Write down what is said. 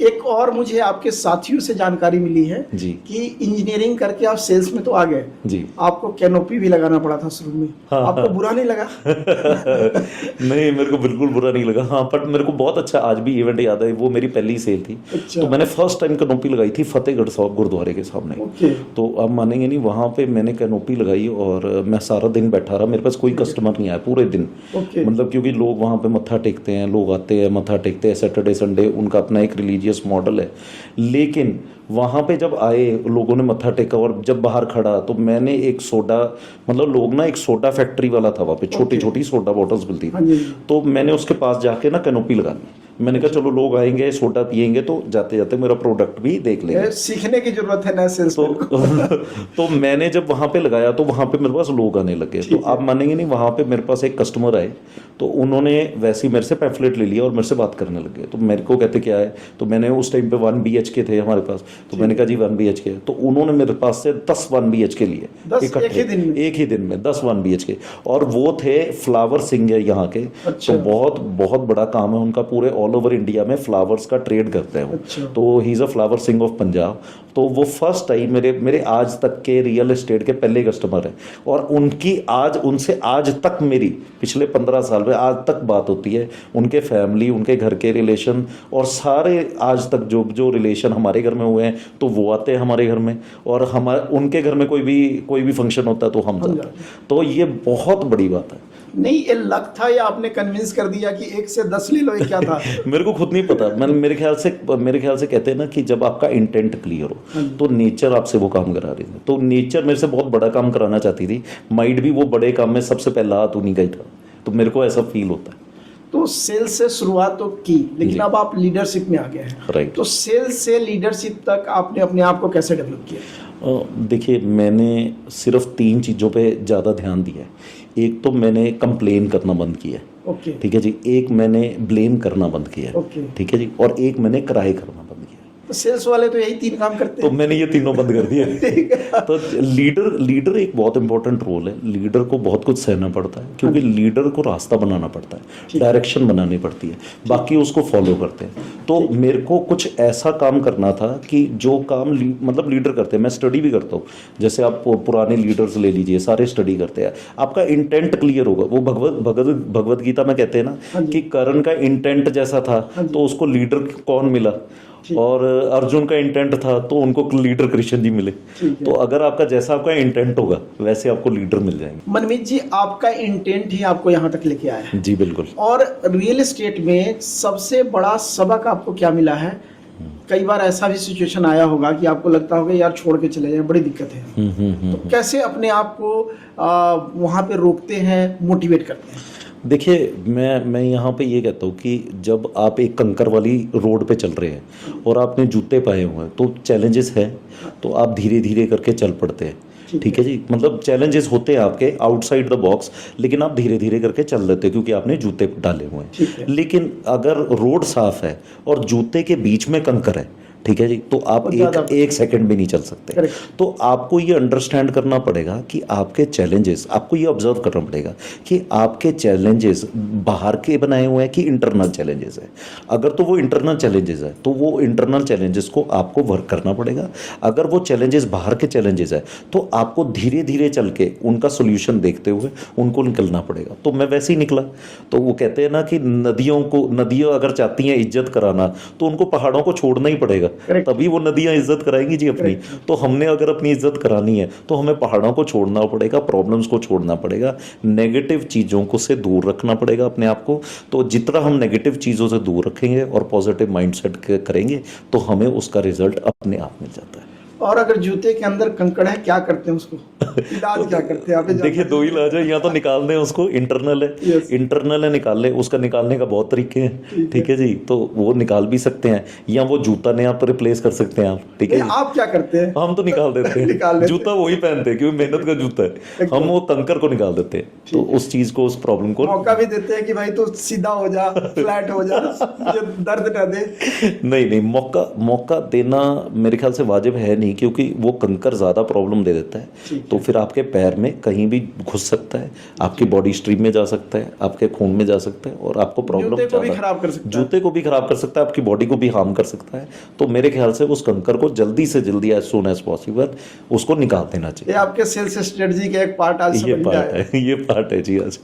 एक और मुझे आपके साथियों से जानकारी मिली है जी कि इंजीनियरिंग करके आप सेल्स में तो आ गए, जी। आपको कैनोपी भी लगाना पड़ा था शुरू में। हाँ, आपको हाँ। बुरा नहीं लगा? नहीं, मेरे को बिल्कुल बुरा नहीं लगा। हाँ, बट मेरे को बहुत अच्छा आज भी इवेंट याद है, वो मेरी पहली सेल थी। अच्छा। तो मैंने फर्स्ट टाइम कैनोपी लगाई थी फतेहगढ़ साहब गुरुद्वारे के सामने। ओके। तो आप मानेंगे नहीं, वहाँ पे मैंने कैनोपी लगाई और मैं सारा दिन बैठा रहा, मेरे पास कोई कस्टमर नहीं आया पूरे दिन। ओके। मतलब क्योंकि लोग वहाँ पे मत्था टेकते हैं, लोग आते हैं मत्था टेकते हैं, सैटरडे संडे उनका अपना एक रिलीजियस मॉडल है। लेकिन वहाँ पे जब आए लोगों ने मत्था टेका और जब बाहर खड़ा तो मैंने एक सोडा, मतलब लोग ना, एक सोडा फैक्ट्री वाला था वहाँ पे, छोटी छोटी सोडा बॉटल्स मिलती हाँ थी। जी। तो मैंने उसके पास जाके ना कैनोपी लगा ली। मैंने कहा चलो लोग आएंगे सोडा पियेंगे तो जाते जाते मेरा प्रोडक्ट भी देख लेंगे। सीखने की जरूरत है ना सेल्स तो को। तो मैंने जब वहाँ पे लगाया तो वहाँ पे मेरे पास लोग आने लगे। तो आप मानेंगे नहीं, वहाँ पे मेरे पास एक कस्टमर आए तो उन्होंने वैसे ही मेरे से पैम्फलेट ले लिया और मेरे से बात करने लगे। तो मेरे को कहते क्या है, तो मैंने उस टाइम पे 1 BHK थे हमारे पास। तो मैंने कहा जी 1 BHK। तो उन्होंने मेरे पास से 10 1 BHK लिए इकट्ठे, एक ही दिन में 10 1 BHK। और वो थे फ्लावर सिंह है यहाँ के। अच्छा। तो बहुत बहुत बड़ा काम है उनका, पूरे ऑल ओवर इंडिया में फ्लावर्स का ट्रेड करते हैं वो। अच्छा। तो he is a flower Singh of Punjab. तो वो फर्स्ट टाइम मेरे आज तक के रियल एस्टेट के पहले कस्टमर है। और उनसे आज तक मेरी पिछले 15 साल में आज तक बात होती है। उनके फैमिली, उनके घर के रिलेशन और सारे आज तक जो रिलेशन हमारे घर में हुए हैं तो वो आते हैं हमारे घर में, और उनके घर में कोई भी फंक्शन होता है तो हम जाते हैं। तो ये बहुत बड़ी बात है। नहीं, ये लक था या आपने कन्विंस कर दिया कि 1 से 10 ले लो, ये क्या था? मेरे को खुद नहीं पता। मेरे ख्याल से कहते हैं ना कि जब आपका इंटेंट क्लियर हो तो नेचर आपसे वो काम करा रही है। तो नेचर मेरे से बहुत बड़ा काम कराना चाहती थी। माइट भी वो बड़े काम में सबसे पहला हाथ उन्हीं का ही था। तो मेरे को ऐसा फील होता है। तो सेल्स से शुरुआत तो की, लेकिन अब आप लीडरशिप में आ गए हैं। राइट। तो सेल्स से लीडरशिप तक आपने अपने आप को कैसे डेवलप किया? देखिए, मैंने सिर्फ 3 चीज़ों पे ज़्यादा ध्यान दिया है। एक तो मैंने कंप्लेन करना बंद किया है, ओके। ठीक है जी। एक मैंने ब्लेम करना बंद किया है, ओके। ठीक है जी। और एक मैंने क्राई करना बंद किया है। तो सेल्स वाले तो यही 3 काम करते तो हैं। मैंने ये तीनों बंद कर दिए। तो लीडर एक बहुत इंपॉर्टेंट रोल है। लीडर को बहुत कुछ सहना पड़ता है, क्योंकि लीडर को रास्ता बनाना पड़ता है, डायरेक्शन बनानी पड़ती है, बाकी उसको फॉलो करते हैं। तो मेरे को कुछ ऐसा काम करना था कि जो काम मतलब लीडर करते हैं। मैं स्टडी भी करता हूँ, जैसे आप पुराने लीडर्स ले लीजिए, सारे स्टडी करते हैं। आपका इंटेंट क्लियर होगा। वो भगवत गीता में कहते हैं ना कि कर्ण का इंटेंट जैसा था तो उसको लीडर कौन मिला, और अर्जुन का इंटेंट था तो उनको लीडर कृष्ण जी मिले। तो अगर आपका इंटेंट होगा वैसे आपको लीडर मिल जाएंगे। मनमीत जी, आपका इंटेंट ही आपको यहाँ तक लेके आया है। जी बिल्कुल। और रियल एस्टेट में सबसे बड़ा सबक आपको क्या मिला है? कई बार ऐसा भी सिचुएशन आया होगा कि आपको लगता होगा यार छोड़ के चले जाए, बड़ी दिक्कत है। तो कैसे अपने आप को वहाँ पे रोकते हैं, मोटिवेट करते हैं? देखिए, मैं यहाँ पे ये कहता हूँ कि जब आप एक कंकर वाली रोड पे चल रहे हैं और आपने जूते पाए हुए हैं तो चैलेंजेस है, तो आप धीरे धीरे करके चल पड़ते हैं, ठीक है जी। मतलब चैलेंजेस होते हैं आपके आउटसाइड द बॉक्स, लेकिन आप धीरे धीरे करके चल लेते हैं क्योंकि आपने जूते डाले हुए हैं। लेकिन अगर रोड साफ है और जूते के बीच में कंकर है, ठीक है जी, तो आप एक सेकंड भी नहीं चल सकते। तो आपको ये अंडरस्टैंड करना पड़ेगा कि आपके चैलेंजेस, आपको ये ऑब्जर्व करना पड़ेगा कि आपके चैलेंजेस बाहर के बनाए हुए हैं कि इंटरनल चैलेंजेस है। अगर तो वो इंटरनल चैलेंजेस है तो वो इंटरनल चैलेंजेस को आपको वर्क करना पड़ेगा। अगर वो चैलेंजेस बाहर के चैलेंजेस है तो आपको धीरे धीरे चल के उनका सोल्यूशन देखते हुए उनको निकलना पड़ेगा। तो मैं वैसे ही निकला। तो वो कहते हैं ना कि नदियाँ अगर चाहती हैं इज्जत कराना तो उनको पहाड़ों को छोड़ना ही पड़ेगा, तभी वो नदियां इज्जत कराएंगी जी अपनी। तो हमने अगर अपनी इज्जत करानी है तो हमें पहाड़ों को छोड़ना पड़ेगा, प्रॉब्लम्स को छोड़ना पड़ेगा, नेगेटिव चीज़ों को से दूर रखना पड़ेगा अपने आप को। तो जितना हम नेगेटिव चीज़ों से दूर रखेंगे और पॉजिटिव माइंडसेट करेंगे तो हमें उसका रिजल्ट अपने आप मिल जाता है। और अगर जूते के अंदर कंकड़ है, क्या करते हैं उसको? इलाज क्या करते हैं आप? देखिए, 2 इलाज है। या तो निकाल दें उसको, इंटरनल है, इंटरनल है निकाल ले, उसका निकालने का बहुत तरीके हैं, ठीक है जी। तो वो निकाल भी सकते हैं, या वो जूता ने आप रिप्लेस कर सकते हैं आप, ठीक है। आप क्या करते हैं? हम तो निकाल देते हैं। जूता वही पहनते हैं क्योंकि मेहनत का जूता है। हम वो कंकर को निकाल देते हैं, तो उस चीज को, उस प्रॉब्लम को मौका भी देते हैं कि भाई तू सीधा हो जा, फ्लैट हो जा, ये दर्द ना दे। नहीं, मौका देना मेरे ख्याल से वाजिब है नहीं, नहीं, क्योंकि वो कंकर ज़्यादा प्रॉब्लम दे देता है। ठीक तो फिर आपके पैर में कहीं भी घुस सकता है, आपकी बॉडी स्ट्रीम में जा सकता है, आपके खून में जा सकता है और आपको प्रॉब्लम जूते को भी खराब कर सकता है। जूते को भी खराब कर सकता है, आपकी बॉडी को भी हार्म कर सकता है। तो मेरे ख्याल से उस कंकर को जल्दी से जल्दी, एज सून एज पॉसिबल, उसको निकाल देना चाहिए। ये आपके सेल्स स्ट्रेटजी का एक पार्ट आज ये समझ में पार्ट आया। है, ये पार्ट है जी आज।